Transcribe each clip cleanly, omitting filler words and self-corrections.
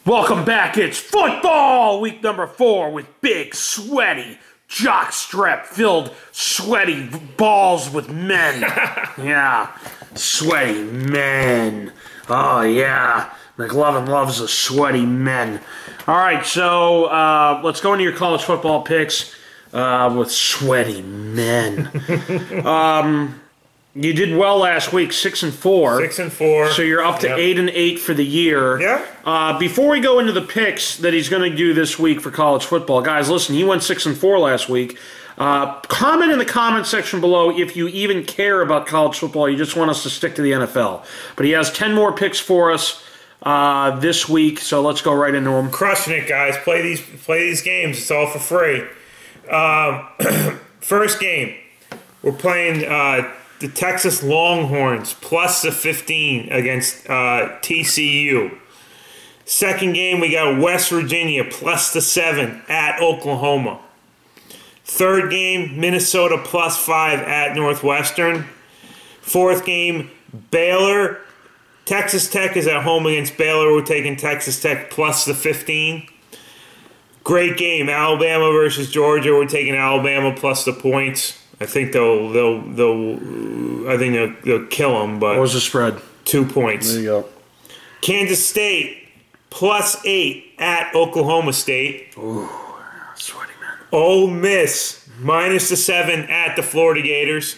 Welcome back. It's football week number 4 with big, sweaty, jockstrap-filled, sweaty balls with men. Yeah, sweaty men. Oh, yeah. McLovein loves the sweaty men. All right, so let's go into your college football picks with sweaty men. You did well last week, 6-4. 6-4. So you're up to 8-8 for the year. Yeah. Before we go into the picks that he's going to do this week for college football, guys, listen, he went 6-4 last week. Comment in the comment section below if you even care about college football. You just want us to stick to the NFL. But he has 10 more picks for us this week, so let's go right into them. Crushing it, guys. Play these games. It's all for free. First game, we're playing the Texas Longhorns plus the 15 against TCU. Second game, we got West Virginia plus the 7 at Oklahoma. Third game, Minnesota plus 5 at Northwestern. Fourth game, Baylor. Texas Tech is at home against Baylor. We're taking Texas Tech plus the 15. Great game, Alabama versus Georgia. We're taking Alabama plus the points. I think they'll kill them. But what was the spread? 2 points. There you go. Kansas State plus 8 at Oklahoma State. Ooh, sweaty man. Ole Miss minus the 7 at the Florida Gators.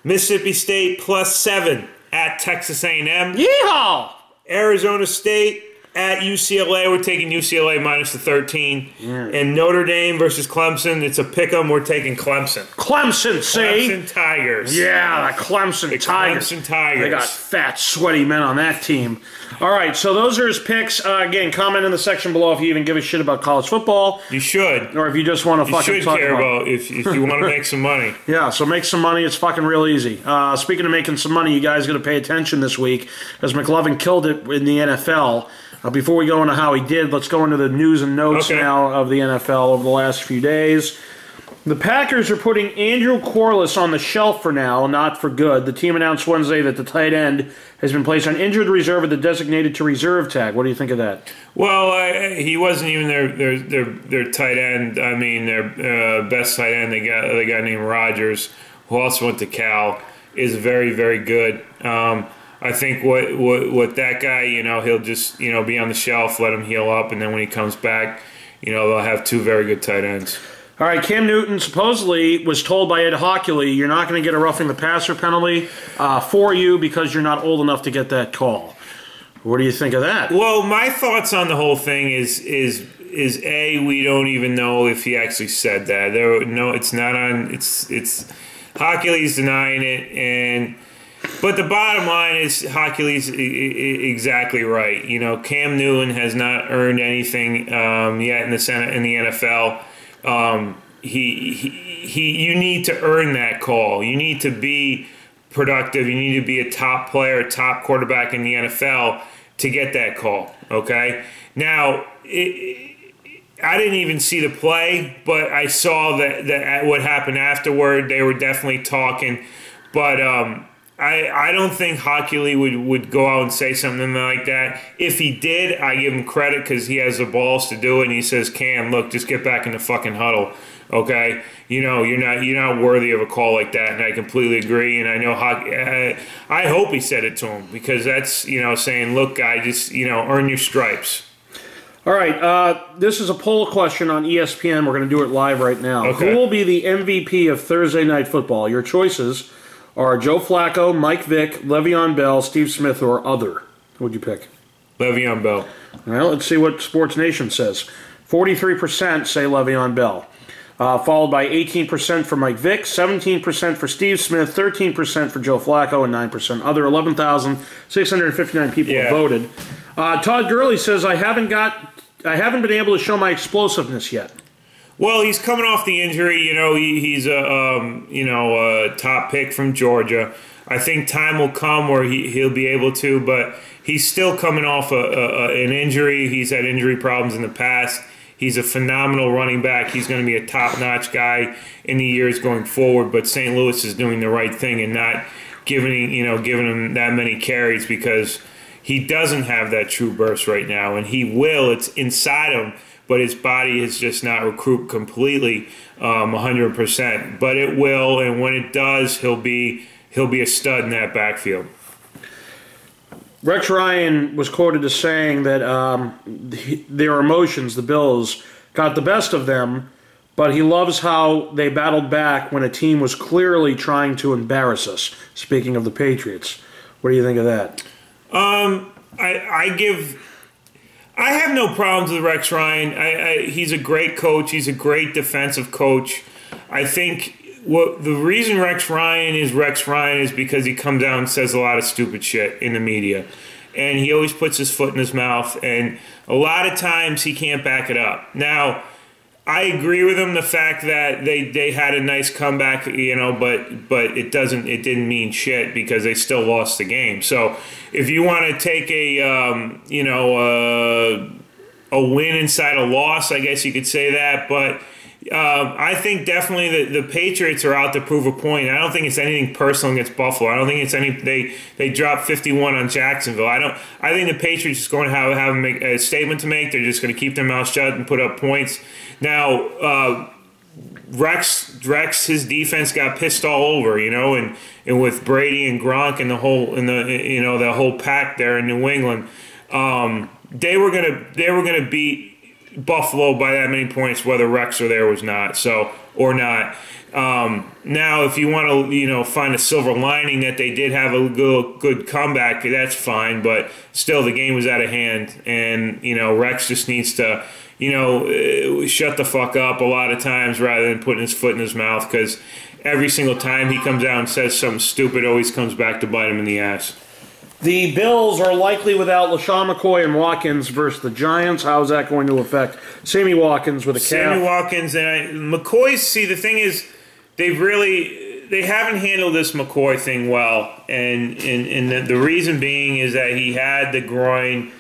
Mississippi State plus 7 at Texas A&M. Yeehaw! Arizona State at UCLA. We're taking UCLA minus the 13. And Notre Dame versus Clemson. It's a pick-em. We're taking Clemson. Clemson, see? Clemson Tigers. Yeah, the Clemson Tigers. Clemson Tigers. They got fat, sweaty men on that team. All right, so those are his picks. Again, comment in the section below if you even give a shit about college football. You should. Or if you just want to fucking should talk care about if you want to make some money. Yeah, so make some money. It's fucking real easy. Speaking of making some money, you guys got to pay attention this week as McLovein killed it in the NFL. Before we go into how he did, let's go into the news and notes now of the NFL over the last few days. The Packers are putting Andrew Corliss on the shelf for now, not for good. The team announced Wednesday that the tight end has been placed on injured reserve with the designated to reserve tag. What do you think of that? Well, he wasn't even their tight end. I mean, their best tight end. They got a guy named Rodgers, who also went to Cal, is very, very good. I think what that guy, he'll just, be on the shelf, let him heal up, and then when he comes back, they'll have 2 very good tight ends. All right, Cam Newton supposedly was told by Ed Hockley, you're not going to get a roughing the passer penalty for you because you're not old enough to get that call. What do you think of that? Well, my thoughts on the whole thing is A, we don't even know if he actually said that. It's not on. It's Hockley's denying it, but the bottom line is Hockley's exactly right. Cam Newton has not earned anything yet in the NFL. You need to earn that call. You need to be productive. You need to be a top player, top quarterback in the NFL to get that call. Okay. Now, I didn't even see the play, but I saw that what happened afterward. They were definitely talking, but I don't think Hockley would go out and say something like that. If he did, I give him credit because he has the balls to do it. And he says, "Cam, look, just get back in the fucking huddle, okay? You're not worthy of a call like that." And I completely agree. And I know I hope he said it to him because that's saying, "Look, guy, just earn your stripes." All right, this is a poll question on ESPN. We're going to do it live right now. Okay. Who will be the MVP of Thursday Night Football? Your choices are Joe Flacco, Mike Vick, Le'Veon Bell, Steve Smith, or other. Who would you pick? Le'Veon Bell. Well, let's see what Sports Nation says. 43% say Le'Veon Bell, followed by 18% for Mike Vick, 17% for Steve Smith, 13% for Joe Flacco, and 9% other. 11,659 people have voted. Todd Gurley says, I haven't been able to show my explosiveness yet. Well, he's coming off the injury. He's a top pick from Georgia. I think time will come where he'll be able to, but he's still coming off an injury. He's had injury problems in the past. He's a phenomenal running back. He's going to be a top-notch guy in the years going forward. But St. Louis is doing the right thing and not giving him that many carries because he doesn't have that true burst right now, and he will. It's inside him, but his body is just not recouped completely 100%. But it will, and when it does, he'll be a stud in that backfield. Rex Ryan was quoted as saying that their emotions, the Bills, got the best of them, but he loves how they battled back when a team was clearly trying to embarrass us. Speaking of the Patriots, what do you think of that? I have no problems with Rex Ryan. He's a great coach. He's a great defensive coach. I think the reason Rex Ryan is because he comes out and says a lot of stupid shit in the media. And he always puts his foot in his mouth. And a lot of times he can't back it up. Now, I agree with him, the fact that they had a nice comeback, but it didn't mean shit because they still lost the game. So if you want to take a win inside a loss, I guess you could say that. But I think definitely the Patriots are out to prove a point. I don't think it's anything personal against Buffalo. I don't think it's any they dropped 51 on Jacksonville. I think the Patriots is going to have a statement to make. They're just going to keep their mouth shut and put up points. Now, Rex, his defense got pissed all over, and with Brady and Gronk and the whole pack there in New England, they were gonna beat Buffalo by that many points, whether Rex was not. Now, if you want to, find a silver lining that they did have a good comeback, that's fine. But still, the game was out of hand, and Rex just needs to, shut the fuck up a lot of times rather than putting his foot in his mouth, because every single time he comes out and says something stupid, it always comes back to bite him in the ass. The Bills are likely without LaShawn McCoy and Watkins versus the Giants. How is that going to affect Sammy Watkins with a calf? Sammy Watkins and McCoy. See, the thing is, they haven't handled this McCoy thing well, and the reason being is that he had the groin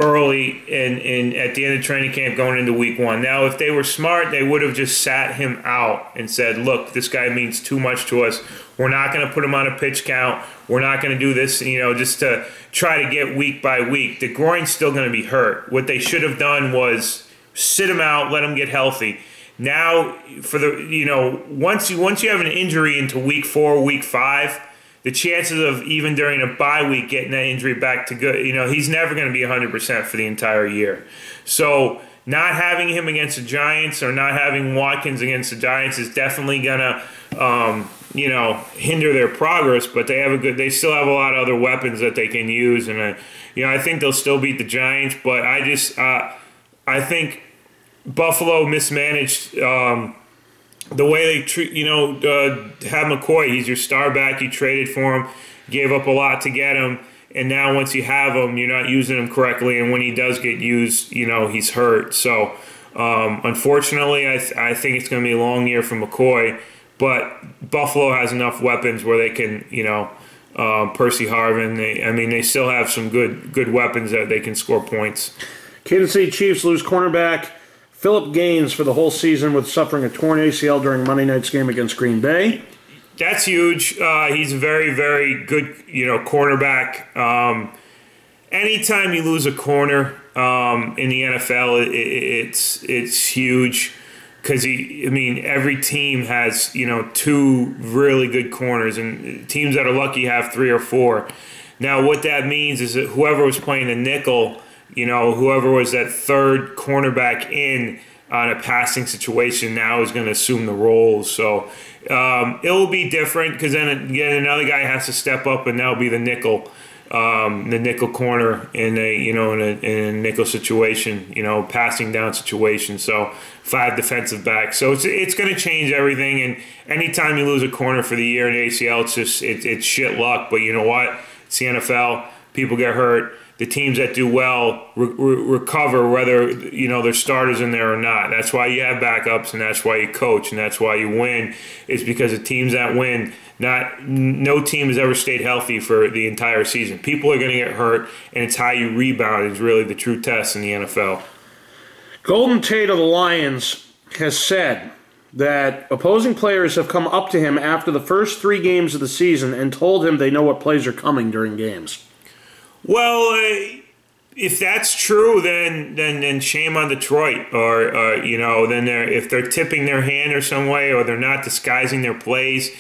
early and at the end of training camp going into week 1. Now, if they were smart, they would have just sat him out and said, look, this guy means too much to us. We're not going to put him on a pitch count. We're not going to do this, just to try to get week by week. The groin's still going to be hurt. What they should have done was sit him out, let him get healthy. Now, for the once you have an injury into week 4, week 5, the chances of even during a bye week getting that injury back to good, he's never going to be 100% for the entire year. So not having him against the Giants or not having Watkins against the Giants is definitely going to, hinder their progress. But they still have a lot of other weapons that they can use, and I think they'll still beat the Giants. But I think Buffalo mismanaged. The way they treat, have McCoy, he's your star back. You traded for him, gave up a lot to get him, and now once you have him, you're not using him correctly. And when he does get used, he's hurt. So, unfortunately, I think it's going to be a long year for McCoy. But Buffalo has enough weapons where they can, Percy Harvin. They still have some good weapons that they can score points. Kansas City Chiefs lose cornerback Philip Gaines for the whole season with suffering a torn ACL during Monday night's game against Green Bay. That's huge. He's a very, very good, cornerback. Anytime you lose a corner in the NFL, it's huge because every team has 2 really good corners, and teams that are lucky have 3 or 4. Now, what that means is that whoever was playing the nickel, whoever was that third cornerback in on a passing situation now is going to assume the roles. So it will be different because then again another guy has to step up, and that'll be the nickel corner in a nickel situation, passing down situation. So 5 defensive backs. So it's going to change everything. And anytime you lose a corner for the year in ACL, it's shit luck. But you know what? It's the NFL. People get hurt. The teams that do well recover, whether there's starters in there or not. That's why you have backups, and that's why you coach, and that's why you win. Is because the teams that win, no team has ever stayed healthy for the entire season. People are going to get hurt, and it's how you rebound is really the true test in the NFL. Golden Tate of the Lions has said that opposing players have come up to him after the first 3 games of the season and told him they know what plays are coming during games. Well, if that's true, then shame on Detroit, or then if they're tipping their hand or some way, or they're not disguising their plays.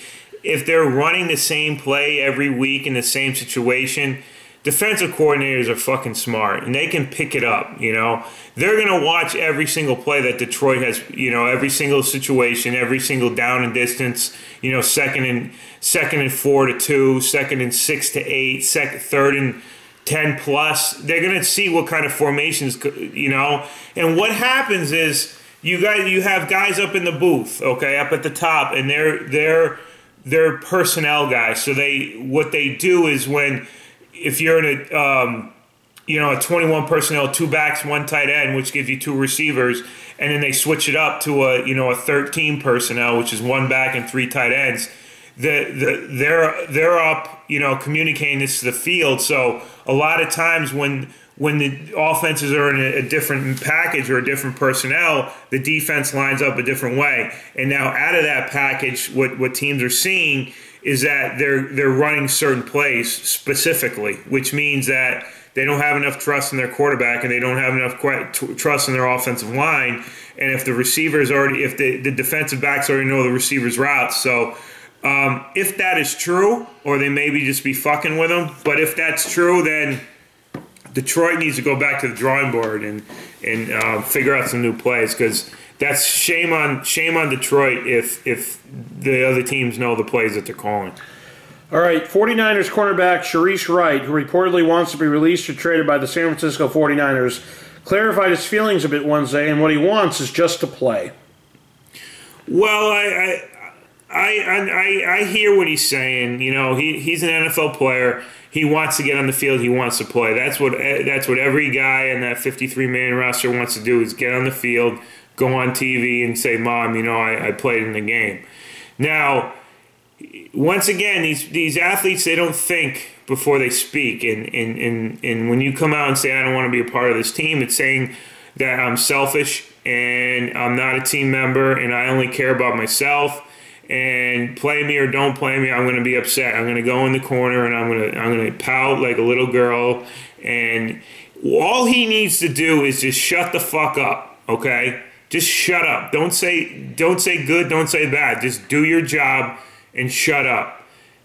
If they're running the same play every week in the same situation, defensive coordinators are fucking smart, and they can pick it up. They're gonna watch every single play that Detroit has. Every single situation, every single down and distance. Second and 4 to 2, second and 6 to 8, third and 10 plus. They're gonna see what kind of formations, And what happens is you have guys up in the booth, okay, up at the top, and they're personnel guys. So what they do is if you're in a 21 personnel, 2 backs, 1 tight end, which gives you 2 receivers, and then they switch it up to a 13 personnel, which is 1 back and 3 tight ends. They're up, communicating this to the field. So a lot of times when the offenses are in a different package or a different personnel, the defense lines up a different way. And now out of that package, what teams are seeing is that they're running certain plays specifically, which means that they don't have enough trust in their quarterback and they don't have enough trust in their offensive line. And if the receivers if the defensive backs already know the receivers' routes, so if that is true, or they maybe just be fucking with them, but if that's true, then Detroit needs to go back to the drawing board and figure out some new plays, because that's shame on Detroit if the other teams know the plays that they're calling. All right, 49ers cornerback Sharice Wright, who reportedly wants to be released or traded by the San Francisco 49ers, clarified his feelings a bit Wednesday, and what he wants is just to play. Well, I hear what he's saying. He's an NFL player. He wants to get on the field. He wants to play. That's what every guy in that 53-man roster wants to do, is get on the field, go on TV, and say, "Mom, I played in the game." Now, once again, these athletes, they don't think before they speak. And when you come out and say, "I don't want to be a part of this team," it's saying that I'm selfish and I'm not a team member and I only care about myself. And play me or don't play me, I'm going to be upset. I'm going to go in the corner and I'm going to pout like a little girl. And all he needs to do is just shut the fuck up, okay? Just shut up. Don't say good, don't say bad. Just do your job and shut up.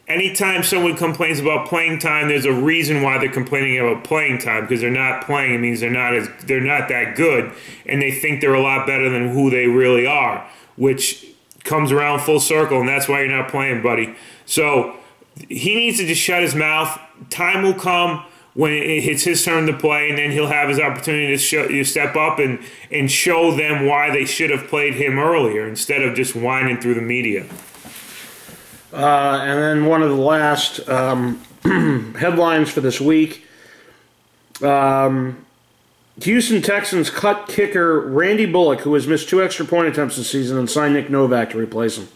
Anytime someone complains about playing time, there's a reason why they're complaining about playing time, because they're not playing. It means they're not that good, and they think they're a lot better than who they really are, which comes around full circle, and that's why you're not playing, buddy. So he needs to just shut his mouth. Time will come when it's his turn to play, and then he'll have his opportunity to step up and show them why they should have played him earlier instead of just whining through the media. And then one of the last headlines for this week. Houston Texans cut kicker Randy Bullock, who has missed 2 extra point attempts this season, and signed Nick Novak to replace him.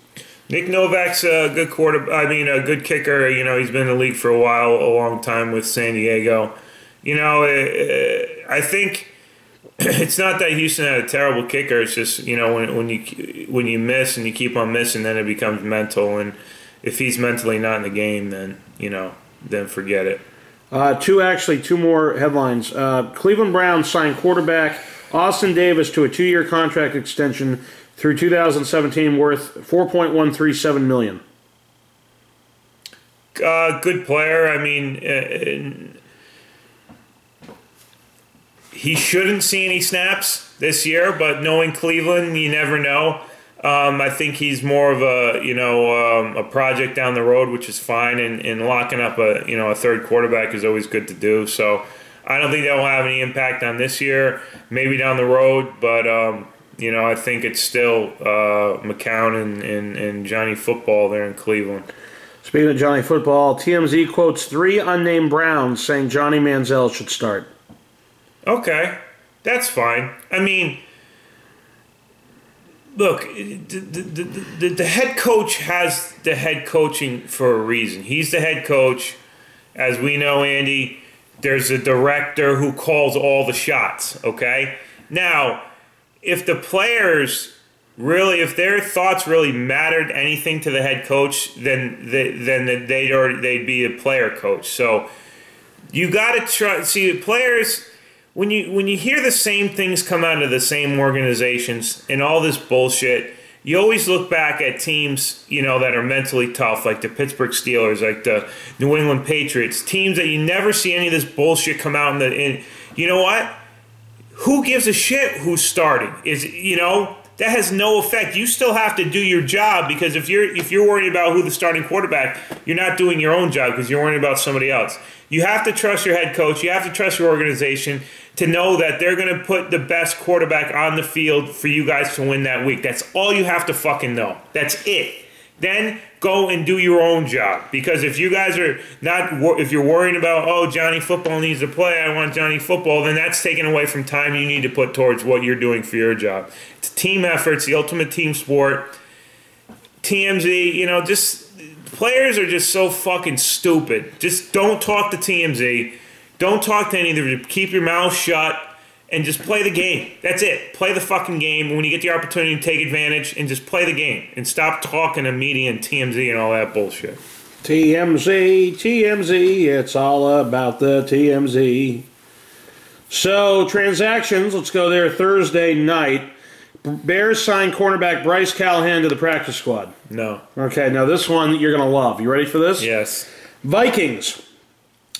Nick Novak's a good a good kicker. He's been in the league for a while, a long time with San Diego. I think it's not that Houston had a terrible kicker. It's just when you miss and you keep on missing, then it becomes mental. And if he's mentally not in the game, then then forget it. Two more headlines. Cleveland Browns signed quarterback Austin Davis to a 2-year contract extension through 2017 worth $4.137 million. Good player. I mean, he shouldn't see any snaps this year, but knowing Cleveland, you never know. I think he's more of a project down the road, which is fine, and locking up a third quarterback is always good to do. So I don't think that will have any impact on this year. Maybe down the road, but I think it's still McCown and Johnny Football there in Cleveland. Speaking of Johnny Football, TMZ quotes 3 unnamed Browns saying Johnny Manziel should start. Okay, that's fine. I mean, look, the head coach has the head coaching for a reason. He's the head coach. As we know, Andy, there's a director who calls all the shots, okay? Now, if the players really, if their thoughts really mattered anything to the head coach, then they'd be a player coach. So You got to try. See, players, when you hear the same things come out of the same organizations and all this bullshit, you always look back at teams, that are mentally tough, like the Pittsburgh Steelers, like the New England Patriots, teams that you never see any of this bullshit come out in. You know what? Who gives a shit who's starting? That has no effect. You still have to do your job, because if you're worried about who the starting quarterback, you're not doing your own job because you're worrying about somebody else. You have to trust your head coach. You have to trust your organization to know that they're going to put the best quarterback on the field for you guys to win that week. That's all you have to fucking know. That's it. Then go and do your own job. Because if you guys are not, if you're worrying about, oh, Johnny Football needs to play, I want Johnny Football, then that's taken away from time you need to put towards what you're doing for your job. It's a team effort. It's the ultimate team sport. TMZ, just players are just so fucking stupid. Just don't talk to TMZ. Don't talk to any of them. Keep your mouth shut and just play the game. That's it. Play the fucking game. When you get the opportunity to take advantage, and just play the game. And stop talking to media and TMZ and all that bullshit. TMZ, it's all about the TMZ. So, transactions, let's go there Thursday night. Bears signed cornerback Bryce Callahan to the practice squad. No. Okay, now this one you're going to love. You ready for this? Yes. Vikings.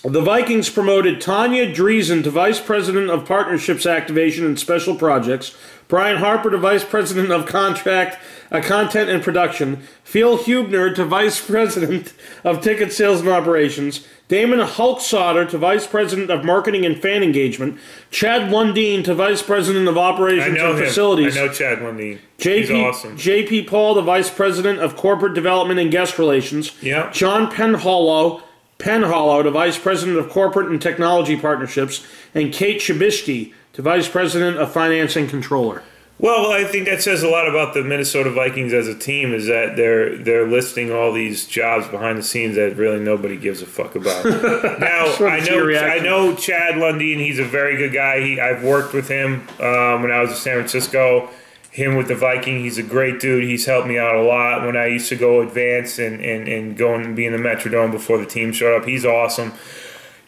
The Vikings promoted Tanya Driesen to Vice President of Partnerships Activation and Special Projects, Brian Harper to Vice President of Content and Production, Phil Hubner to Vice President of Ticket Sales and Operations, Damon Hulksauter to Vice President of Marketing and Fan Engagement, Chad Lundeen to Vice President of Operations and Facilities. I know Chad Lundeen. He's awesome. JP Paul to Vice President of Corporate Development and Guest Relations. Yeah. John Penhollow to Vice President of Corporate and Technology Partnerships, and Kate Chabisky to Vice President of Finance and Controller. Well, I think that says a lot about the Minnesota Vikings as a team, is that they're listing all these jobs behind the scenes that really nobody gives a fuck about. Now, I know Chad Lundeen. He's a very good guy. I've worked with him when I was in San Francisco. Him with the Viking, he's a great dude. He's helped me out a lot when I used to go advance and go and be in the Metrodome before the team showed up. He's awesome.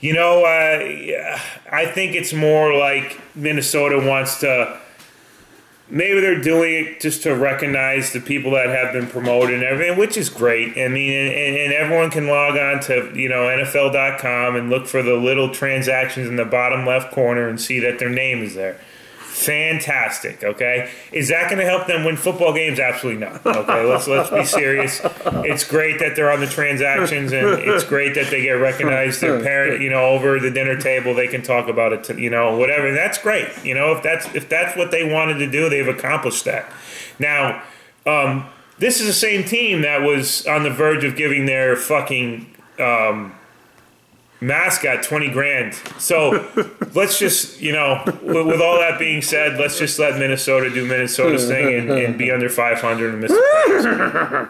I think it's more like Minnesota wants to, maybe they're doing it just to recognize the people that have been promoted and everything, which is great. I mean, and everyone can log on to, NFL.com and look for the little transactions in the bottom left corner and see that their name is there. Fantastic, okay? Is that going to help them win football games? Absolutely not. Okay, let's be serious. It's great that they're on the transactions, and it's great that they get recognized. Their parent, over the dinner table, they can talk about it, whatever. And that's great. If that's what they wanted to do, they've accomplished that. Now, this is the same team that was on the verge of giving their fucking mascot $20,000. So let's just, with all that being said, let's just let Minnesota do Minnesota's thing and be under 500 and miss the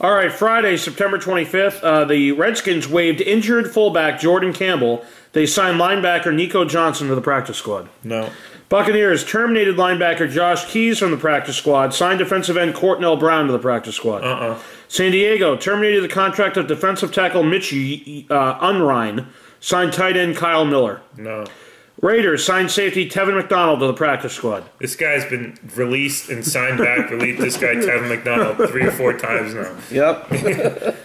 All right, Friday, September 25th, the Redskins waived injured fullback Jordan Campbell. They signed linebacker Nico Johnson to the practice squad. No. Buccaneers terminated linebacker Josh Keys from the practice squad, signed defensive end Courtnell Brown to the practice squad. San Diego terminated the contract of defensive tackle Mitch Unrein, signed tight end Kyle Miller. No. Raiders signed safety Tevin McDonald to the practice squad. This guy's been released and signed back. Released this guy Tevin McDonald 3 or 4 times now. Yep.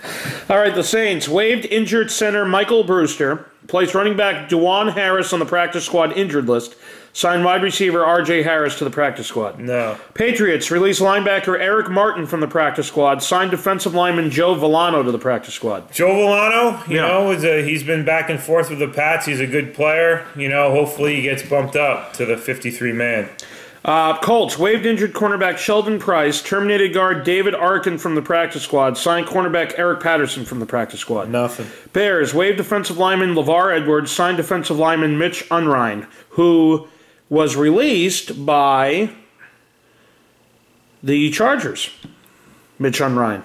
All right, the Saints waived injured center Michael Brewster, placed running back Juwan Harris on the practice squad injured list, signed wide receiver R.J. Harris to the practice squad. No. Patriots released linebacker Eric Martin from the practice squad, signed defensive lineman Joe Villano to the practice squad. Joe Villano, he's been back and forth with the Pats. He's a good player. Hopefully he gets bumped up to the 53-man. Colts waived injured cornerback Sheldon Price, terminated guard David Arkin from the practice squad, signed cornerback Eric Patterson from the practice squad. Nothing. Bears waived defensive lineman LeVar Edwards, signed defensive lineman Mitch Unrein, who was released by the Chargers. Mitch Unrein.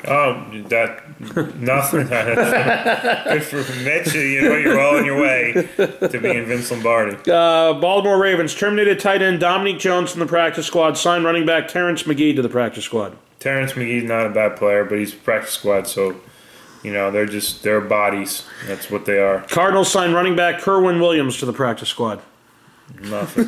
Nothing. Good for Mitch. You're well on your way to being Vince Lombardi. Baltimore Ravens terminated tight end Dominique Jones from the practice squad, signed running back Terrence McGee to the practice squad. Terrence McGee's not a bad player, but he's practice squad, so You know, they're bodies. That's what they are. Cardinals signed running back Kerwin Williams to the practice squad. Nothing.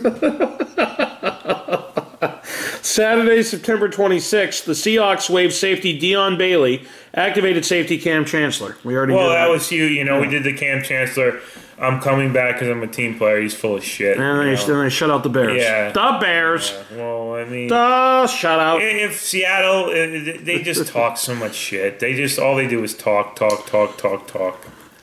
Saturday, September 26th, the Seahawks waived safety Dion Bailey, activated safety Cam Chancellor. We already Well, did that was huge. You know, we did the Cam Chancellor. I'm coming back because I'm a team player. He's full of shit. And then they shut out the Bears. Yeah. The Bears. Well, I mean, the shut out. If Seattle, they just talk so much shit. All they do is talk.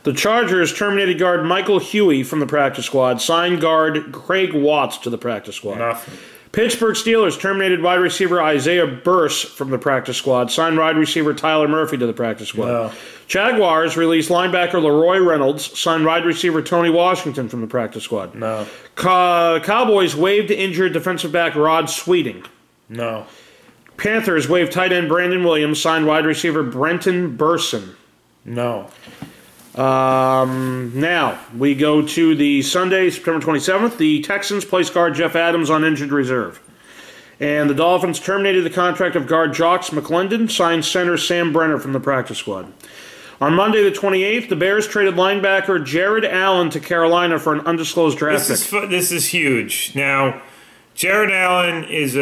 The Chargers terminated guard Michael Huey from the practice squad, signed guard Craig Watts to the practice squad. Nothing. Pittsburgh Steelers terminated wide receiver Isaiah Burse from the practice squad, signed wide receiver Tyler Murphy to the practice squad. No. Jaguars released linebacker Leroy Reynolds, signed wide receiver Tony Washington from the practice squad. No. Cowboys waived injured defensive back Rod Sweeting. No. Panthers waived tight end Brandon Williams, signed wide receiver Brenton Burson. No. Now, we go to the Sunday, September 27th. The Texans placed guard Jeff Adams on injured reserve. And the Dolphins terminated the contract of guard Jocks McClendon, signed center Sam Brenner from the practice squad. On Monday the 28th, the Bears traded linebacker Jared Allen to Carolina for an undisclosed draft pick. This is huge. Now, Jared Allen is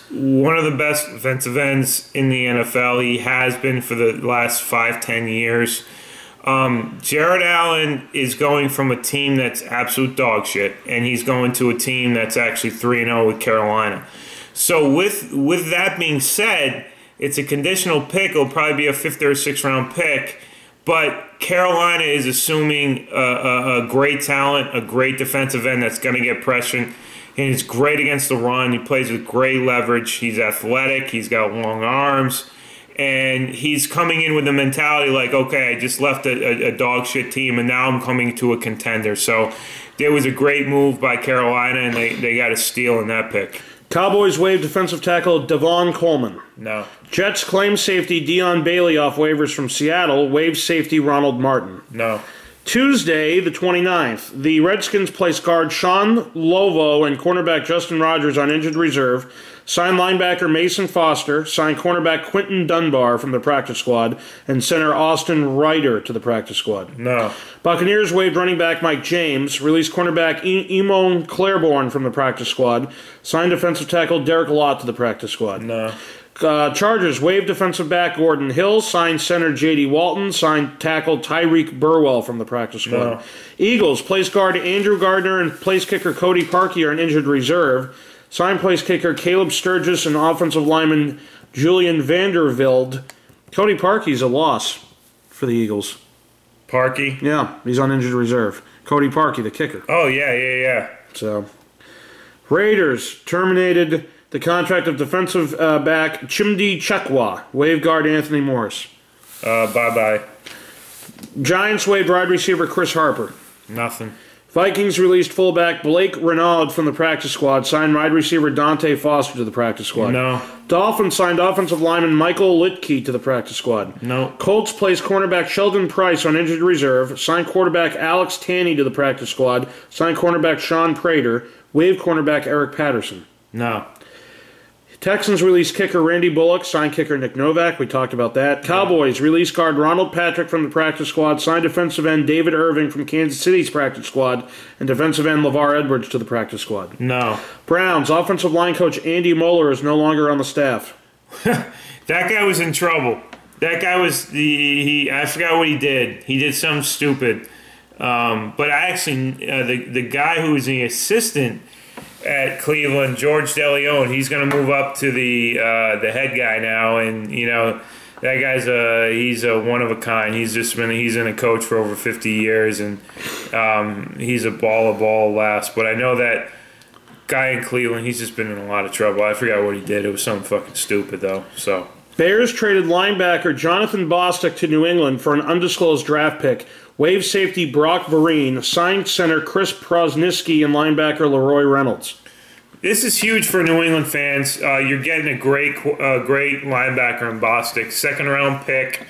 one of the best defensive ends in the NFL. He has been for the last 5-10 years. Jared Allen is going from a team that's absolute dog shit, and he's going to a team that's actually 3-0 with Carolina. So with that being said, it's a conditional pick. It'll probably be a 5th or 6th round pick. But Carolina is assuming a great talent, a great defensive end that's going to get pressure. And he's great against the run. He plays with great leverage. He's athletic. He's got long arms. And he's coming in with a mentality like, okay, I just left a dog shit team, and now I'm coming to a contender. So there was a great move by Carolina, and they got a steal in that pick. Cowboys waived defensive tackle Devon Coleman. No. Jets claim safety Dion Bailey off waivers from Seattle, waived safety Ronald Martin. No. Tuesday, the 29th, the Redskins placed guard Sean Lovo and cornerback Justin Rogers on injured reserve, signed linebacker Mason Foster, signed cornerback Quentin Dunbar from the practice squad, and center Austin Ryder to the practice squad. No. Buccaneers waived running back Mike James, released cornerback Emon Claiborne from the practice squad, signed defensive tackle Derek Lott to the practice squad. No. Chargers waived defensive back Gordon Hill, signed center J.D. Walton, signed tackle Tyreek Burwell from the practice squad. No. Eagles placed guard Andrew Gardner and place kicker Cody Parkey are in injured reserve, signed place kicker Caleb Sturgis and offensive lineman Julian Vandervelde. Cody Parkey's a loss for the Eagles. Parkey? Yeah, he's on injured reserve. Cody Parkey, the kicker. Oh, yeah. So, Raiders terminated the contract of defensive back Chimdi Chekwa, waived guard Anthony Morris. Bye-bye. Giants waived wide receiver Chris Harper. Nothing. Vikings released fullback Blake Renaud from the practice squad, signed wide receiver Dante Foster to the practice squad. No. Dolphins signed offensive lineman Michael Litke to the practice squad. No. Colts placed cornerback Sheldon Price on injured reserve, signed quarterback Alex Tanney to the practice squad, signed cornerback Sean Prater, waived cornerback Eric Patterson. No. Texans released kicker Randy Bullock, signed kicker Nick Novak. We talked about that. Cowboys released guard Ronald Patrick from the practice squad, signed defensive end David Irving from Kansas City's practice squad, and defensive end LeVar Edwards to the practice squad. No. Browns offensive line coach Andy Moeller is no longer on the staff. That guy was in trouble. That guy was I forgot what he did. He did something stupid. But I actually the guy who was the assistant at Cleveland, George DeLeon, he's going to move up to the head guy now, and you know that guy's he's a one of a kind. He's been a coach for over 50 years, and he's a ball of laughs. But I know that guy in Cleveland, he's just been in a lot of trouble. I forgot what he did. It was something fucking stupid though. So Bears traded linebacker Jonathan Bostic to New England for an undisclosed draft pick. Waived safety Brock Vereen, signed center Chris Prosniski, and linebacker Leroy Reynolds. This is huge for New England fans. You're getting a great linebacker in Bostic, 2nd round pick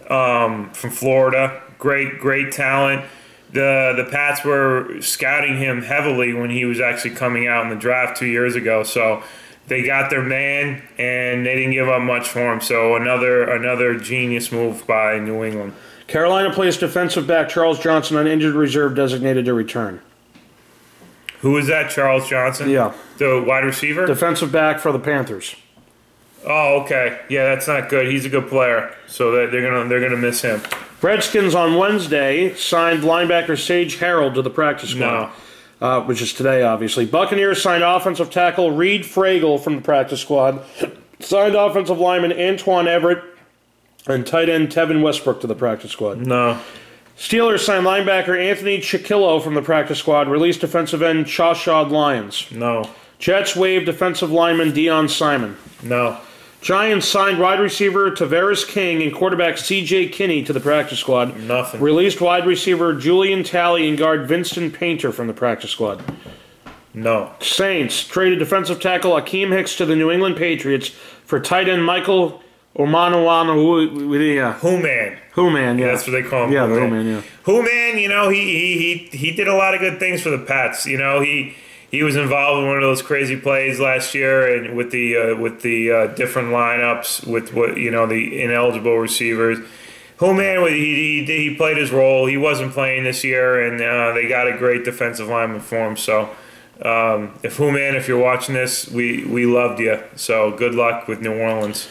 from Florida. Great talent. The Pats were scouting him heavily when he was actually coming out in the draft 2 years ago. So They got their man, and they didn't give up much for him. So another genius move by New England. Carolina placed defensive back Charles Johnson on injured reserve designated to return. Who is that, Charles Johnson? Yeah. The wide receiver? Defensive back for the Panthers. Oh, okay. Yeah, that's not good. He's a good player, so they're gonna miss him. Redskins on Wednesday signed linebacker Sage Harrell to the practice squad. No. Which is today, obviously. Buccaneers signed offensive tackle Reed Fragel from the practice squad. Signed offensive lineman Antoine Everett and tight end Tevin Westbrook to the practice squad. No. Steelers signed linebacker Anthony Chiquillo from the practice squad. Released defensive end Chawshawed Lions. No. Jets waived defensive lineman Deion Simon. No. Giants signed wide receiver Tavares King and quarterback C.J. Kinney to the practice squad. Nothing. Released wide receiver Julian Talley and guard Vincent Painter from the practice squad. No. Saints traded defensive tackle Akeem Hicks to the New England Patriots for tight end Michael Omanuanu. Who-man, yeah. That's what they call him. Yeah, the Who-man, yeah. Who-man, you know, he did a lot of good things for the Pats. You know, he was involved in one of those crazy plays last year, and with the different lineups, with what you know the ineligible receivers. Who-man, he played his role. He wasn't playing this year, and they got a great defensive lineman for him. So, if Who-man, if you're watching this, we loved you. So good luck with New Orleans.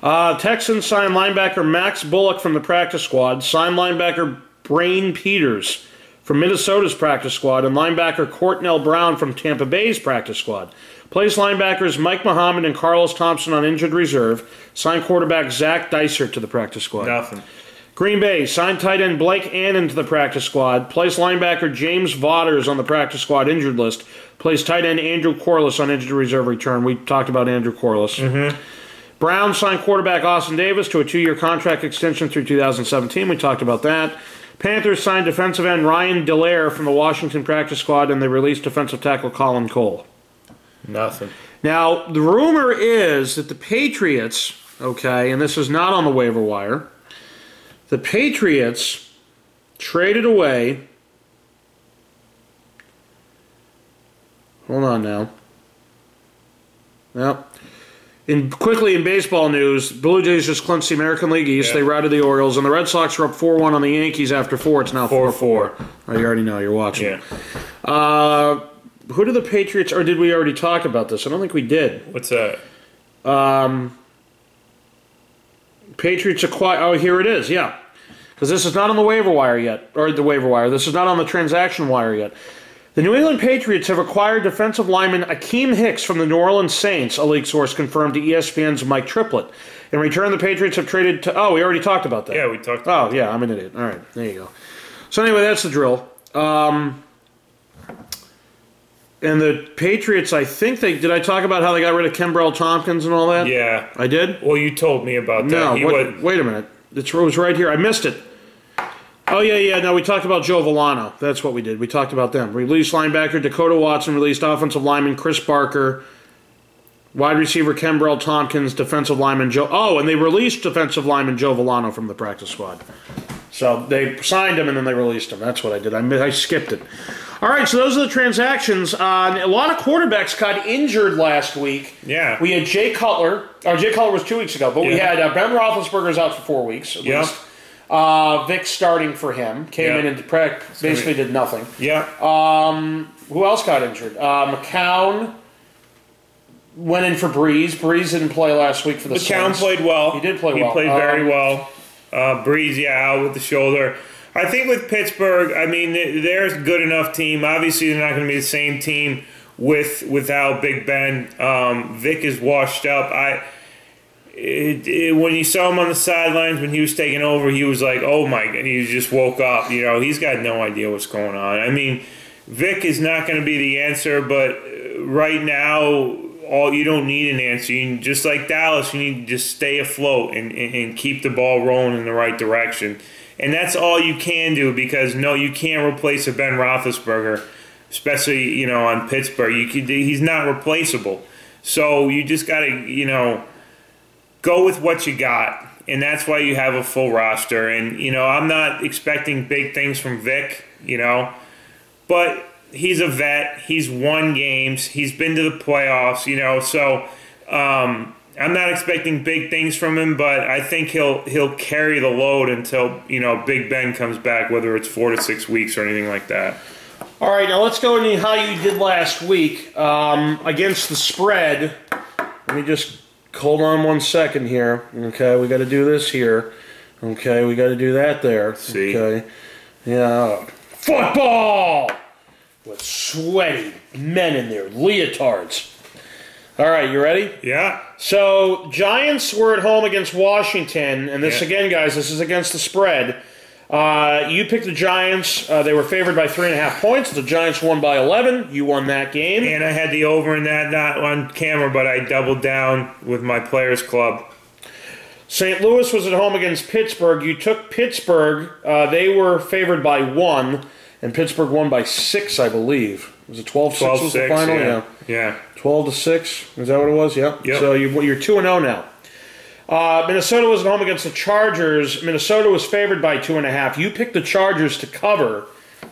Texans signed linebacker Max Bullock from the practice squad. Signed linebacker Brain Peters from Minnesota's practice squad, and linebacker Cortnell Brown from Tampa Bay's practice squad. Placed linebackers Mike Muhammad and Carlos Thompson on injured reserve. Signed quarterback Zach Dicer to the practice squad. Nothing. Green Bay signed tight end Blake Annan to the practice squad. Placed linebacker James Vaughters on the practice squad injured list. Placed tight end Andrew Corliss on injured reserve return. We talked about Andrew Corliss. Mm-hmm. Brown signed quarterback Austin Davis to a 2-year contract extension through 2017. We talked about that. Panthers signed defensive end Ryan Delaire from the Washington practice squad, and they released defensive tackle Colin Cole. Nothing. Now, the rumor is that the Patriots, okay, and this is not on the waiver wire, the Patriots traded away, hold on now, yep. Quickly in baseball news, Blue Jays just clinched the American League East. Yeah. They routed the Orioles, and the Red Sox are up 4-1 on the Yankees after 4. It's now 4-4. Oh, you already know. You're watching. Yeah. Who did the Patriots, or did we already talk about this? I don't think we did. What's that? Patriots acquire. Oh, here it is. Yeah, because this is not on the waiver wire yet, or the waiver wire. This is not on the transaction wire yet. The New England Patriots have acquired defensive lineman Akeem Hicks from the New Orleans Saints, a league source confirmed to ESPN's Mike Triplett. In return, the Patriots have traded to... Oh, we already talked about that. Yeah, we talked about that. Oh, yeah, I'm an idiot. All right, there you go. So anyway, that's the drill. And the Patriots, I think they... Did I talk about how they got rid of Kenbrell Tompkins and all that? Yeah. I did? Well, you told me about that. No, wait a minute. It was right here. I missed it. Oh, yeah. No, we talked about Joe Villano. That's what we did. We talked about them. Released linebacker Dakota Watson, released offensive lineman Chris Barker, wide receiver Kenbrell Tompkins, defensive lineman Joe... Oh, and they released defensive lineman Joe Villano from the practice squad. So they signed him and then they released him. That's what I did. I skipped it. All right, so those are the transactions. A lot of quarterbacks got injured last week. Yeah. We had Jay Cutler. Jay Cutler was 2 weeks ago, but we had Ben Roethlisberger's out for 4 weeks at least. Vic starting for him. Came in and basically did nothing. Yeah. Who else got injured? McCown went in for Breeze. Breeze didn't play last week for the Saints. McCown played well. He did play well. He played very well. Breeze, out with the shoulder. I think with Pittsburgh, I mean, they're a good enough team. Obviously, they're not going to be the same team without Big Ben. Vic is washed up. When you saw him on the sidelines when he was taking over, he was like, oh my God, he just woke up. You know, he's got no idea what's going on. I mean, Vic is not going to be the answer, but right now, you don't need an answer. Just like Dallas, you need to just stay afloat and keep the ball rolling in the right direction. And that's all you can do because, no, you can't replace a Ben Roethlisberger, especially, you know, on Pittsburgh. He's not replaceable. So you just got to, go with what you got. And that's why you have a full roster. And, I'm not expecting big things from Vic, but he's a vet. He's won games. He's been to the playoffs, you know. So I'm not expecting big things from him, but I think he'll carry the load until, you know, Big Ben comes back, whether it's 4 to 6 weeks or anything like that. All right, now let's go into how you did last week against the spread. Let me just hold on 1 second here. Okay, we got to do this here. Okay, we got to do that there. See? Okay, yeah. Football with sweaty men in their leotards. All right, you ready? Yeah. So, Giants were at home against Washington, and this again, guys, this is against the spread. You picked the Giants. They were favored by 3.5 points. The Giants won by 11. You won that game. And I had the over in that, not on camera, but I doubled down with my Players Club. St. Louis was at home against Pittsburgh. You took Pittsburgh. They were favored by 1, and Pittsburgh won by 6, I believe. Was it 12-6 was the final? Yeah. 12-6. Is that what it was? Yep. Yep. So you're 2-0 now. Minnesota was at home against the Chargers. Minnesota was favored by 2.5. You picked the Chargers to cover.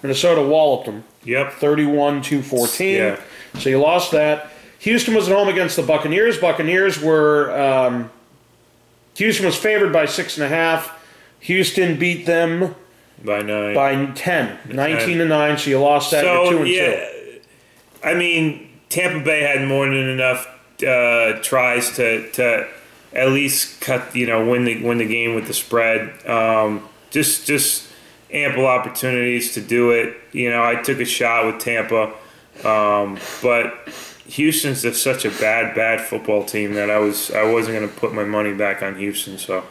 Minnesota walloped them. Yep. 31-14. Yeah. So you lost that. Houston was at home against the Buccaneers. Buccaneers were... Houston was favored by 6.5. Houston beat them by 9. By 10. 19-9, so you lost that. So, you're 2-2. Yeah, I mean, Tampa Bay had more than enough tries to at least cut, you know, win the game with the spread. Just ample opportunities to do it. You know, I took a shot with Tampa, but Houston's just such a bad football team that I wasn't going to put my money back on Houston. So it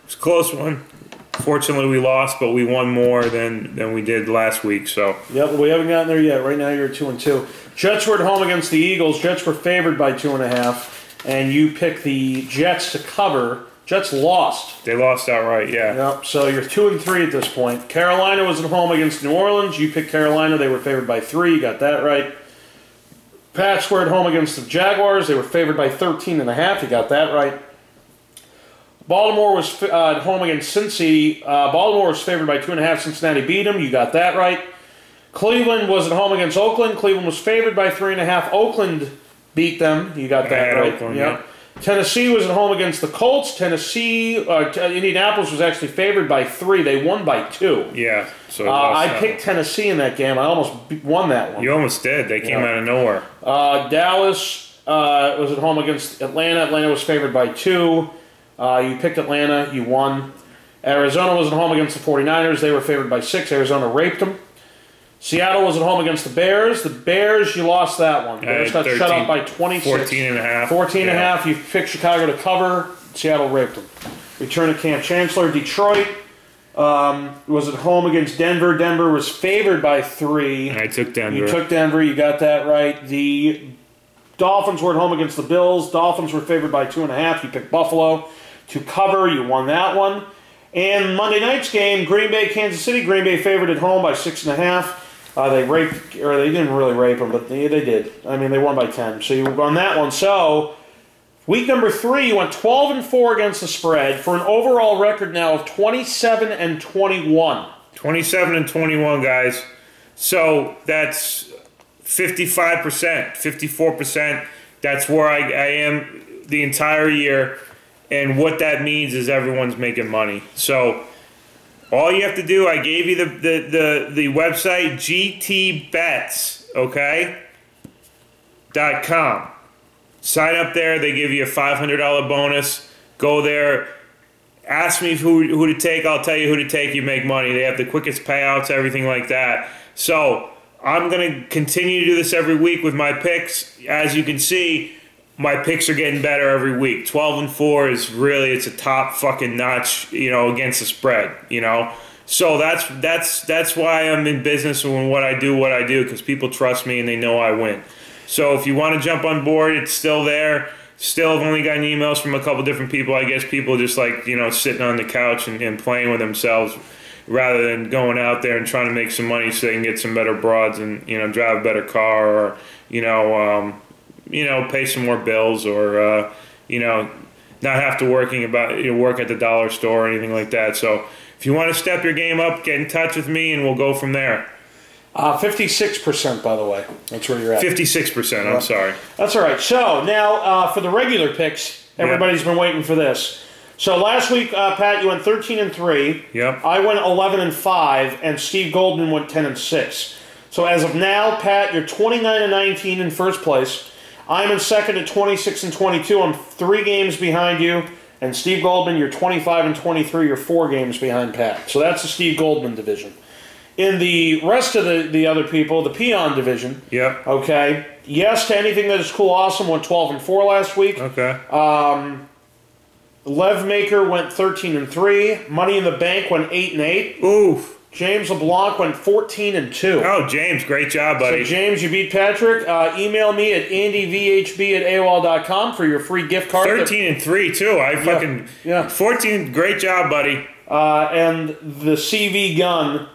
was a close one. Fortunately, we lost, but we won more than we did last week. So yep, we haven't gotten there yet. Right now, you're 2-2. Jets were at home against the Eagles. Jets were favored by 2.5, and you picked the Jets to cover. Jets lost. They lost outright. Yeah. Yep. So you're 2-3 at this point. Carolina was at home against New Orleans. You picked Carolina. They were favored by 3. You got that right. Pats were at home against the Jaguars. They were favored by 13.5. You got that right. Baltimore was at home against Cincy. Baltimore was favored by 2.5. Cincinnati beat them. You got that right. Cleveland was at home against Oakland. Cleveland was favored by 3.5. Oakland beat them. You got that right. Oakland, yep. Tennessee was at home against the Colts. Indianapolis was actually favored by 3. They won by 2. Yeah. So I picked Tennessee in that game. I almost won that one. You almost did. They came out of nowhere. Dallas was at home against Atlanta. Atlanta was favored by 2. You picked Atlanta. You won. Arizona was at home against the 49ers. They were favored by 6. Arizona raped them. Seattle was at home against the Bears. The Bears, you lost that one. The Bears got shut out by 26. 14.5. 14.5. You picked Chicago to cover. Seattle raped them. Return to Camp Chancellor. Detroit was at home against Denver. Denver was favored by 3. I took Denver. You took Denver. You got that right. The Dolphins were at home against the Bills. Dolphins were favored by 2.5. You picked Buffalo to cover. You won that one. And Monday night's game, Green Bay, Kansas City. Green Bay favored at home by 6.5. They raped, or they didn't really rape them, but they did. I mean, they won by 10. So you won that one. So week number 3, you went 12-4 against the spread for an overall record now of 27-21. 27-21, guys. So that's 55%, 54%. That's where I am the entire year. And what that means is everyone's making money. So all you have to do, I gave you the website, GTBets, okay, .com. Sign up there. They give you a $500 bonus. Go there. Ask me who to take. I'll tell you who to take. You make money. They have the quickest payouts, everything like that. So I'm going to continue to do this every week with my picks. As you can see, my picks are getting better every week. 12-4 is really, it's a top fucking notch, you know, against the spread, you know. So that's why I'm in business and what I do, because people trust me and they know I win. So if you want to jump on board, it's still there. Still, I've only gotten emails from a couple different people. I guess people just like, you know, sitting on the couch and playing with themselves rather than going out there and trying to make some money so they can get some better broads and, you know, drive a better car or, you know, pay some more bills or, not have to work at the dollar store or anything like that. So if you want to step your game up, get in touch with me and we'll go from there. 56%, by the way. That's where you're at. 56%, I'm sorry. That's all right. So, now, for the regular picks, everybody's been waiting for this. So, last week, Pat, you went 13-3. Yep. I went 11-5, and Steve Goldman went 10-6. So, as of now, Pat, you're 29-19 in first place. I'm in second at 26-22. I'm 3 games behind you. And Steve Goldman, you're 25-23. You're 4 games behind Pat. So, that's the Steve Goldman division. In the rest of the other people, the Peon division. Yep. Okay. Yes to anything that is cool, awesome. Went 12-4 last week. Okay. Lev Maker went 13-3. Money in the Bank went 8-8. Oof. James LeBlanc went 14-2. Oh, James, great job, buddy. So James, you beat Patrick. Email me at andyvhb@aol.com for your free gift card. 13-3 too. I fucking 14. Great job, buddy. And the CV Gun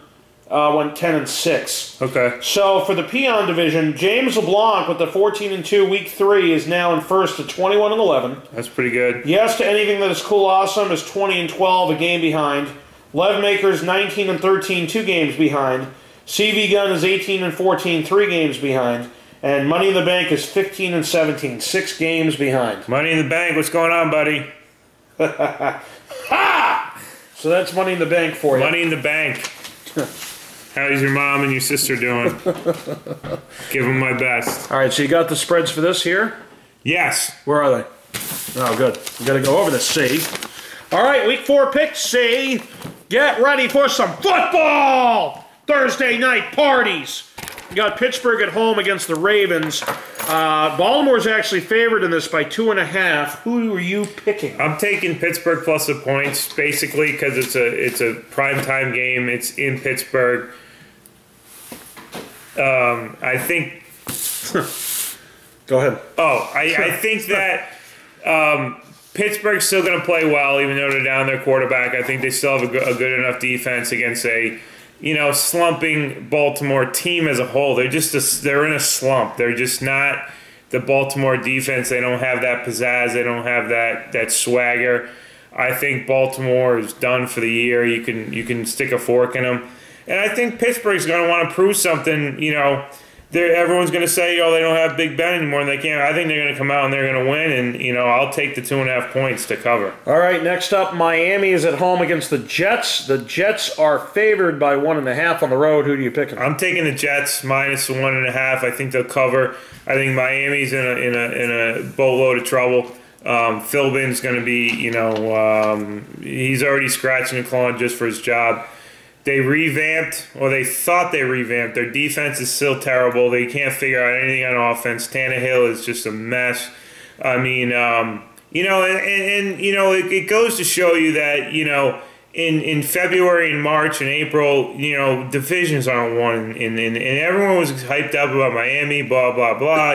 went 10-6. Okay. So for the Peon division, James LeBlanc with the 14-2 week 3 is now in first at 21-11. That's pretty good. Yes to anything that is cool, awesome is 20-12, a game behind. Lev Maker's 19-13, 2 games behind. CV Gun is 18-14, 3 games behind. And Money in the Bank is 15-17, 6 games behind. Money in the Bank, what's going on, buddy? Ha! So that's Money in the Bank for you. Money in the Bank. How's your mom and your sister doing? Give them my best. All right, so you got the spreads for this here? Yes. Where are they? Oh, good. We got to go over this, see? All right, week 4 picks, see? Get ready for some football! Thursday night parties. You got Pittsburgh at home against the Ravens. Baltimore's actually favored in this by 2.5. Who are you picking? I'm taking Pittsburgh plus the points, basically, because it's a primetime game. It's in Pittsburgh. I think... Go ahead. Oh, I think that Pittsburgh's still going to play well, even though they're down their quarterback. I think they still have a good enough defense against a, slumping Baltimore team as a whole. They're in a slump. They're just not the Baltimore defense. They don't have that pizzazz. They don't have that swagger. I think Baltimore is done for the year. You can stick a fork in them. And I think Pittsburgh's going to want to prove something, everyone's going to say, they don't have Big Ben anymore, and they can't. I think they're going to come out and they're going to win, and, I'll take the 2.5 points to cover. All right, next up, Miami is at home against the Jets. The Jets are favored by 1.5 on the road. Who do you pick? I'm taking the Jets minus 1.5. I think they'll cover. I think Miami's in a boatload of trouble. Philbin's going to be, he's already scratching and clawing just for his job. They they thought they revamped. Their defense is still terrible. They can't figure out anything on offense. Tannehill is just a mess. I mean, it goes to show you that, in February and March and April, divisions aren't won. And everyone was hyped up about Miami, blah, blah, blah,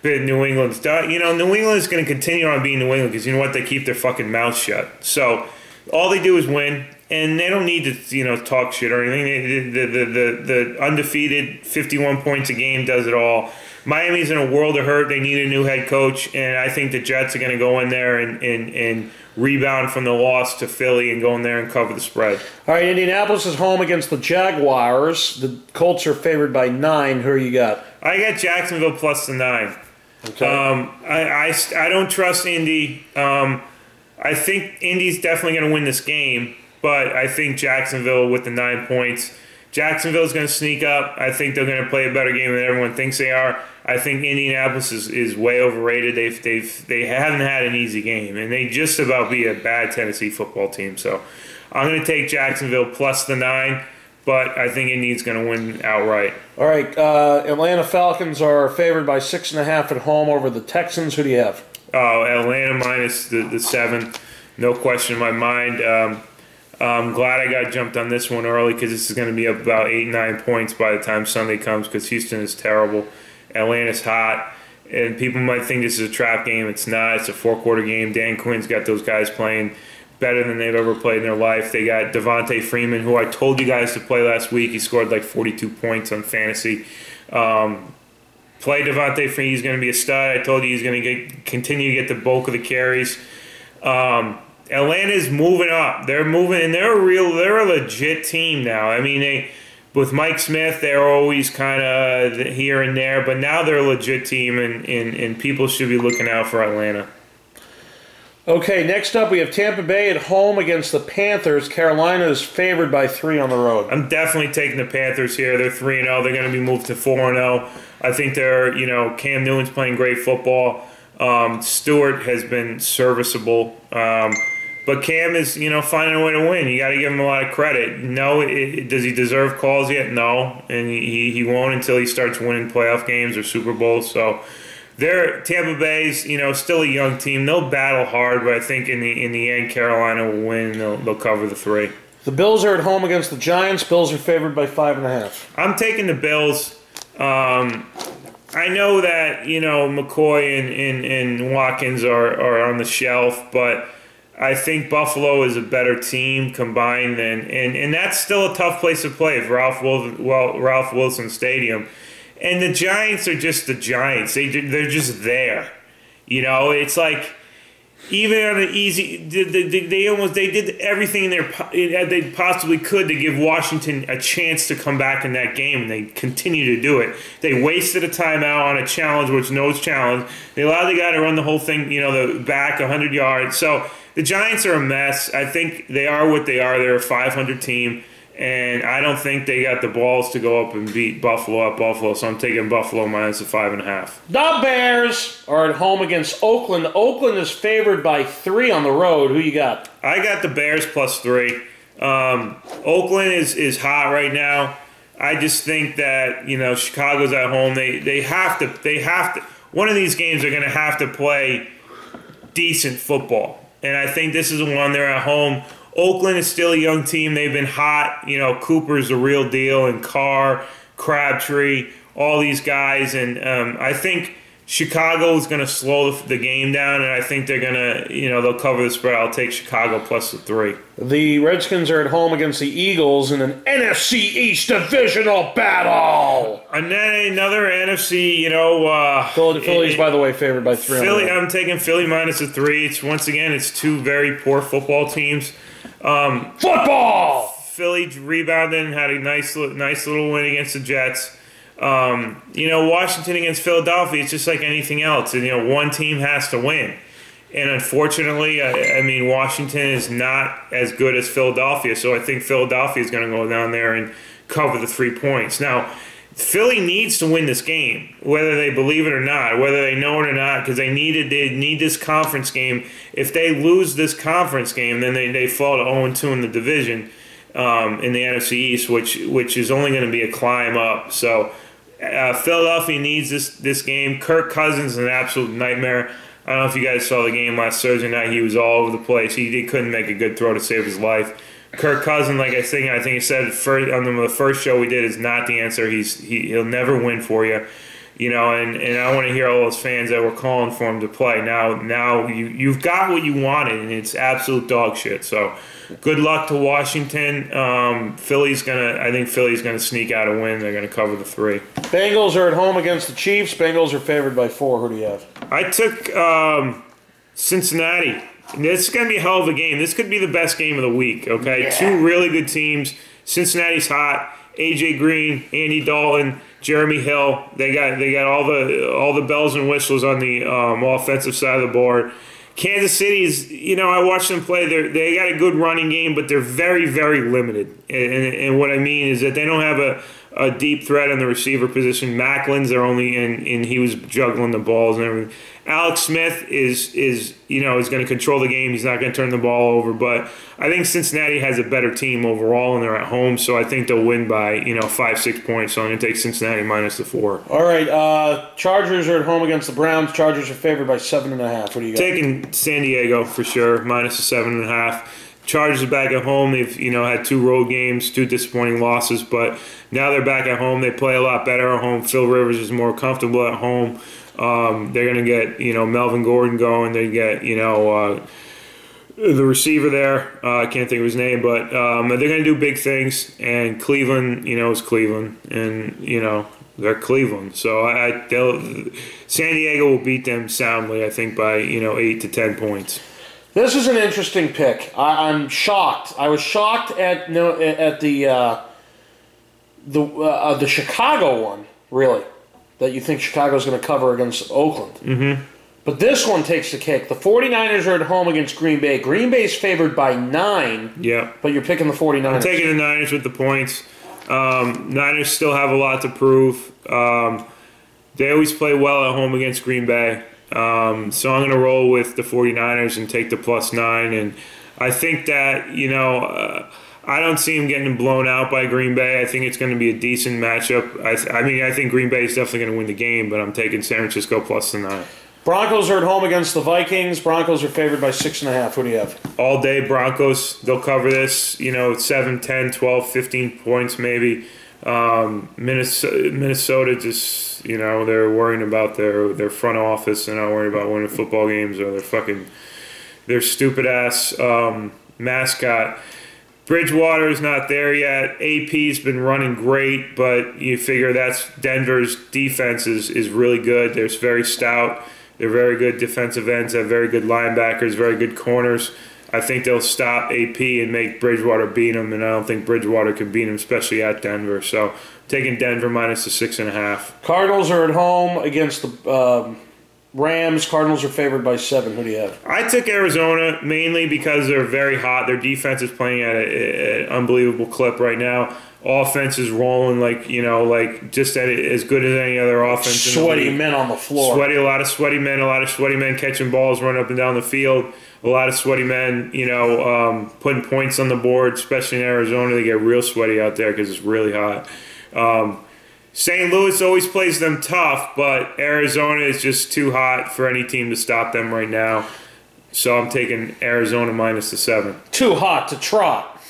But New England's done. New England's going to continue on being New England because you know what? They keep their fucking mouths shut. So all they do is win. And they don't need to, talk shit or anything. The undefeated 51 points a game does it all. Miami's in a world of hurt. They need a new head coach, and I think the Jets are going to go in there and rebound from the loss to Philly and go in there and cover the spread. All right, Indianapolis is home against the Jaguars. The Colts are favored by 9. Who you got? I got Jacksonville plus the 9. Okay. I don't trust Indy. I think Indy's definitely going to win this game. But I think Jacksonville with the 9 points. Jacksonville's going to sneak up. I think they're going to play a better game than everyone thinks they are. I think Indianapolis is way overrated. They haven't had an easy game, and they just about be a bad Tennessee football team. So I'm going to take Jacksonville plus the 9, but I think Indy's going to win outright. All right, Atlanta Falcons are favored by 6.5 at home over the Texans. Who do you have? Oh, Atlanta minus the 7. No question in my mind. I'm glad I got jumped on this one early because this is going to be up about 8-9 points by the time Sunday comes because Houston is terrible. Atlanta's hot. And people might think this is a trap game. It's not. It's a 4-quarter game. Dan Quinn's got those guys playing better than they've ever played in their life. They got Devontae Freeman, who I told you guys to play last week. He scored like 42 points on fantasy. Play Devontae Freeman. He's going to be a stud. I told you he's going to continue to get the bulk of the carries. Atlanta's moving up. They're moving, and they're a legit team now. I mean, with Mike Smith, they're always kind of here and there, but now they're a legit team, and people should be looking out for Atlanta. Okay, next up we have Tampa Bay at home against the Panthers. Carolina is favored by 3 on the road. I'm definitely taking the Panthers here. They're 3-0. They're going to be moved to 4-0. I think they're, Cam Newton's playing great football. Stewart has been serviceable. But Cam is, finding a way to win. You got to give him a lot of credit. No, does he deserve calls yet? No, and he won't until he starts winning playoff games or Super Bowls. So, Tampa Bay's, still a young team. They'll battle hard, but I think in the end, Carolina will win. They'll cover the 3. The Bills are at home against the Giants. Bills are favored by 5.5. I'm taking the Bills. I know that McCoy and Watkins are on the shelf, but I think Buffalo is a better team combined and that's still a tough place to play for Ralph Wilson Stadium. And the Giants are just the Giants. They're just there. It's like even on an easy, they did everything they possibly could to give Washington a chance to come back in that game, and they continue to do it. They wasted a timeout on a challenge, which no challenge. They allowed the guy to run the whole thing, the back 100 yards. So the Giants are a mess. I think they are what they are. They're a 500 team. And I don't think they got the balls to go up and beat Buffalo at Buffalo, so I'm taking Buffalo minus the 5.5. The Bears are at home against Oakland. Oakland is favored by 3 on the road. Who you got? I got the Bears plus 3. Oakland is hot right now. I just think that Chicago's at home. They have to. One of these games they're going to have to play decent football, and I think this is the one. They're at home. Oakland is still a young team. They've been hot. Cooper's the real deal, and Carr, Crabtree, all these guys. And I think Chicago is going to slow the game down, and I think they're going to, they'll cover the spread. I'll take Chicago plus the 3. The Redskins are at home against the Eagles in an NFC East divisional battle. And then another NFC, Philly's, by the way, favored by 3. Philly, I'm taking Philly minus the 3. It's 2 very poor football teams. Football! Philly rebounded and had a nice little win against the Jets. Washington against Philadelphia, it's just like anything else. And, one team has to win. And unfortunately, Washington is not as good as Philadelphia, so I think Philadelphia is going to go down there and cover the 3 points. Now, Philly needs to win this game, whether they believe it or not, whether they know it or not, because they need this conference game. If they lose this conference game, then they fall to 0-2 in the division in the NFC East, which is only going to be a climb up. So Philadelphia needs this game. Kirk Cousins is an absolute nightmare. I don't know if you guys saw the game last Thursday night. He was all over the place. He couldn't make a good throw to save his life. Kirk Cousins, like I think he said on the first show we did, is not the answer. He'll never win for you, and I want to hear all those fans that were calling for him to play. Now you've got what you wanted, and it's absolute dog shit. So good luck to Washington. I think Philly's gonna sneak out a win. They're gonna cover the 3. Bengals are at home against the Chiefs. Bengals are favored by 4. Who do you have? I took Cincinnati. This is going to be a hell of a game. This could be the best game of the week, okay? Yeah. 2 really good teams. Cincinnati's hot. A.J. Green, Andy Dalton, Jeremy Hill. They got all the bells and whistles on the offensive side of the board. Kansas City is, I watched them play. They got a good running game, but they're very, very limited. And what I mean is that they don't have a deep threat in the receiver position. Macklin's their only, and he was juggling the balls and everything. Alex Smith is going to control the game. He's not going to turn the ball over. But I think Cincinnati has a better team overall, and they're at home, so I think they'll win by 5-6 points. So I'm going to take Cincinnati minus the 4. All right, Chargers are at home against the Browns. Chargers are favored by 7.5. What do you got? Taking San Diego for sure, minus the 7.5. Chargers are back at home. They've had 2 road games, 2 disappointing losses, but now they're back at home. They play a lot better at home. Phil Rivers is more comfortable at home. They're going to get Melvin Gordon going. They get the receiver there. I can't think of his name, but they're going to do big things. And Cleveland, is Cleveland, and they're Cleveland. So San Diego will beat them soundly. I think by 8 to 10 points. This is an interesting pick. I'm shocked. I was shocked at the the Chicago one, really, that you think Chicago's going to cover against Oakland. Mm-hmm. But this one takes the cake. The 49ers are at home against Green Bay. Green Bay's favored by 9. Yeah. But you're picking the 49ers. I'm taking the Niners with the points. Niners still have a lot to prove. They always play well at home against Green Bay. So I'm going to roll with the 49ers and take the +9. And I think that, I don't see them getting blown out by Green Bay. I think it's going to be a decent matchup. I think Green Bay is definitely going to win the game, but I'm taking San Francisco +9. Broncos are at home against the Vikings. Broncos are favored by 6.5. Who do you have? All day Broncos. They'll cover this, 7, 10, 12, 15 points maybe. Minnesota just, they're worrying about their front office. They're not worried about winning football games or their stupid-ass mascot. Bridgewater's not there yet. AP's been running great, but you figure that's Denver's defense is really good. They're very stout. They're very good defensive ends, have very good linebackers, very good corners. I think they'll stop AP and make Bridgewater beat them, and I don't think Bridgewater can beat them, especially at Denver. So, taking Denver minus the 6.5. Cardinals are at home against the Rams. Cardinals are favored by 7. Who do you have? I took Arizona mainly because they're very hot. Their defense is playing at an unbelievable clip right now. Offense is rolling just as good as any other offense. Sweaty men on the floor. A lot of sweaty men catching balls, running up and down the field. A lot of sweaty men, putting points on the board, especially in Arizona. They get real sweaty out there because it's really hot. St. Louis always plays them tough, but Arizona is just too hot for any team to stop them right now. So I'm taking Arizona minus the 7. Too hot to trot.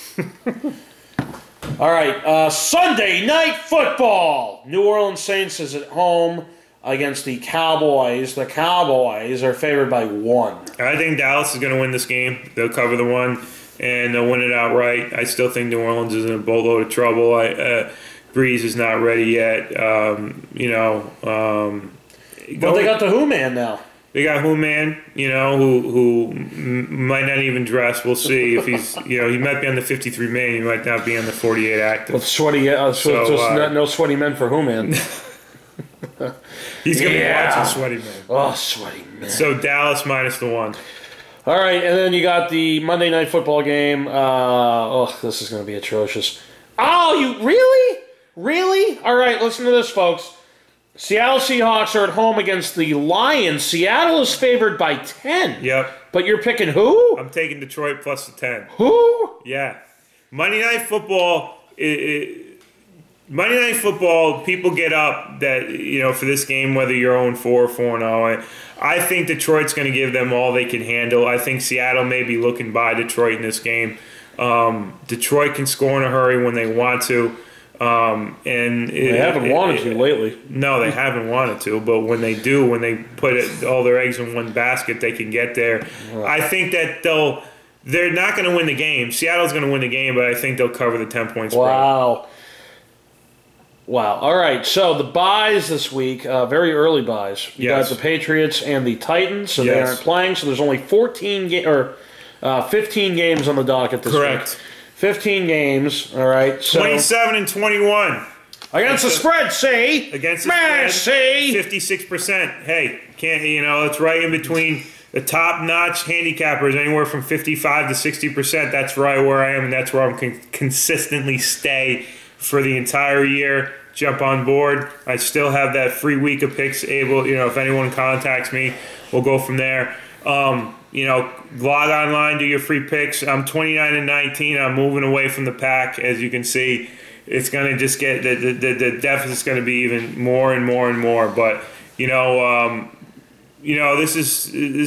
All right, Sunday Night Football. New Orleans Saints is at home against the Cowboys. The Cowboys are favored by 1. I think Dallas is going to win this game. They'll cover the 1, and they'll win it outright. I still think New Orleans is in a boatload of trouble. Breeze is not ready yet. But they got the Who Man now. They got Who Man, who might not even dress. We'll see if he's, he might be on the 53 man. He might not be on the 48 active. With sweaty, no sweaty men for Who Man. He's going to be watching Sweaty Men. Oh, Sweaty Men. So Dallas minus the 1. All right, and then you got the Monday Night Football game. This is going to be atrocious. Oh, you really? Really? All right, listen to this, folks. Seattle Seahawks are at home against the Lions. Seattle is favored by 10. Yep. But you're picking who? I'm taking Detroit plus the 10. Who? Yeah. Monday Night Football. Monday Night Football, people get up that, for this game, whether you're 0-4 or 4-0. I think Detroit's going to give them all they can handle. I think Seattle may be looking by Detroit in this game. Detroit can score in a hurry when they want to. They haven't wanted to lately. No, they haven't wanted to. But when they do, when they put all their eggs in one basket, they can get there. Right. I think that they're not going to win the game. Seattle's going to win the game, but I think they'll cover the 10-point spread. Wow. All right. So the buys this week, very early buys. You got the Patriots and the Titans, so they aren't playing. So there's only 15 games on the docket this week. Correct. 15 games. All right. So 27-21. Against the spread, see? Against the spread, see? 56%. Hey, it's right in between the top-notch handicappers, anywhere from 55 to 60%. That's right where I am, and that's where I'm consistently stay for the entire year. Jump on board. I still have that free week of picks able, if anyone contacts me, we'll go from there. Log online, do your free picks. I'm 29-19. I'm moving away from the pack, as you can see. It's going to just get, the deficit's going to be even more and more and more. But, this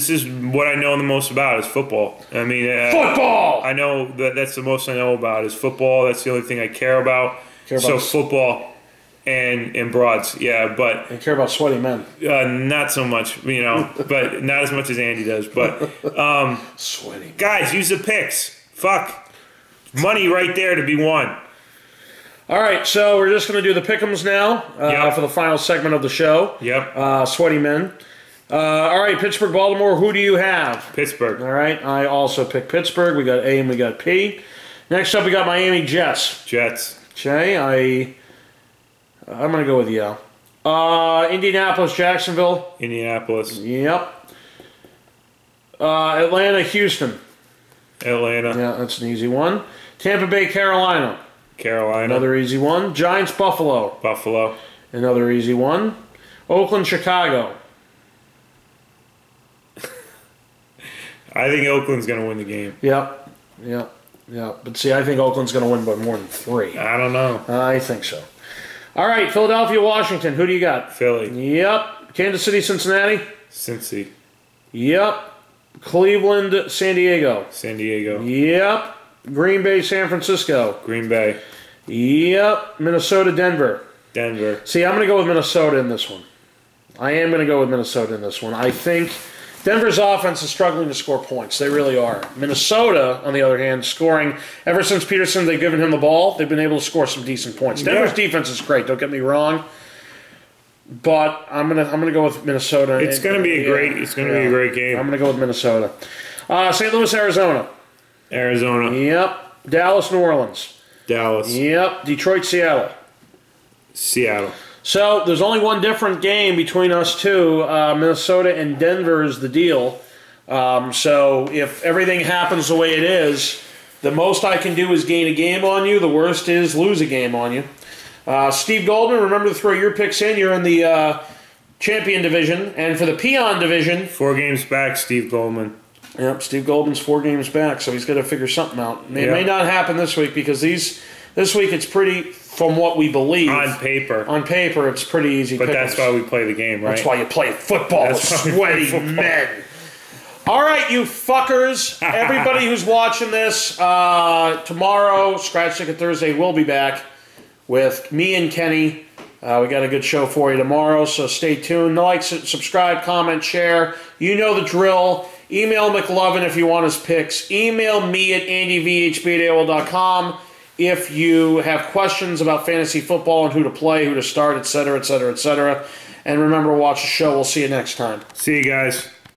is what I know the most about is football. I mean, football. I know that's the most I know about is football. That's the only thing I care about. So football and broads, but I care about sweaty men. Not so much, but not as much as Andy does. But sweaty guys, use the picks. Fuck, money right there to be won. All right, so we're just going to do the pick'ems now for the final segment of the show. Yep. Sweaty men. All right, Pittsburgh, Baltimore. Who do you have? Pittsburgh. All right, I also picked Pittsburgh. We got A and we got P. Next up, we got Miami Jets. Jets. Okay, I I'm going to go with yeah. Indianapolis, Jacksonville. Indianapolis. Yep. Atlanta, Houston. Atlanta. Yeah, that's an easy one. Tampa Bay, Carolina. Carolina. Another easy one. Giants, Buffalo. Buffalo. Another easy one. Oakland, Chicago. I think Oakland's going to win the game. Yep. But see, I think Oakland's going to win by more than 3. I don't know. I think so. All right, Philadelphia, Washington. Who do you got? Philly. Yep. Kansas City, Cincinnati. Cincy. Yep. Cleveland, San Diego. San Diego. Yep. Green Bay, San Francisco. Green Bay. Yep. Minnesota, Denver. Denver. See, I'm going to go with Minnesota in this one. I am going to go with Minnesota in this one. I think Denver's offense is struggling to score points. They really are. Minnesota, on the other hand, scoring. Ever since Peterson, they've given him the ball, they've been able to score some decent points. Denver's defense is great, don't get me wrong. But I'm gonna go with Minnesota. It's gonna be a great game. I'm gonna go with Minnesota. St. Louis, Arizona. Arizona. Yep. Dallas, New Orleans. Dallas. Yep. Detroit, Seattle. Seattle. So there's only one different game between us two. Minnesota and Denver is the deal. So if everything happens the way it is, the most I can do is gain a game on you. The worst is lose a game on you. Steve Goldman, remember to throw your picks in. You're in the champion division. And for the peon division... 4 games back, Steve Goldman. Yep, Steve Goldman's 4 games back, so he's got to figure something out. It may not happen this week because this week it's pretty, from what we believe... On paper. On paper, it's pretty easy. But that's why we play the game, right? That's why you play football with sweaty men. All right, you fuckers. Everybody who's watching this, tomorrow, Scratch Ticket Thursday, we'll be back with me and Kenny. We got a good show for you tomorrow, so stay tuned. Like, subscribe, comment, share. You know the drill. Email McLovein if you want his picks. Email me at andyvhb@aol.com if you have questions about fantasy football and who to play, who to start, etc., etc., etc. And remember, watch the show. We'll see you next time. See you guys.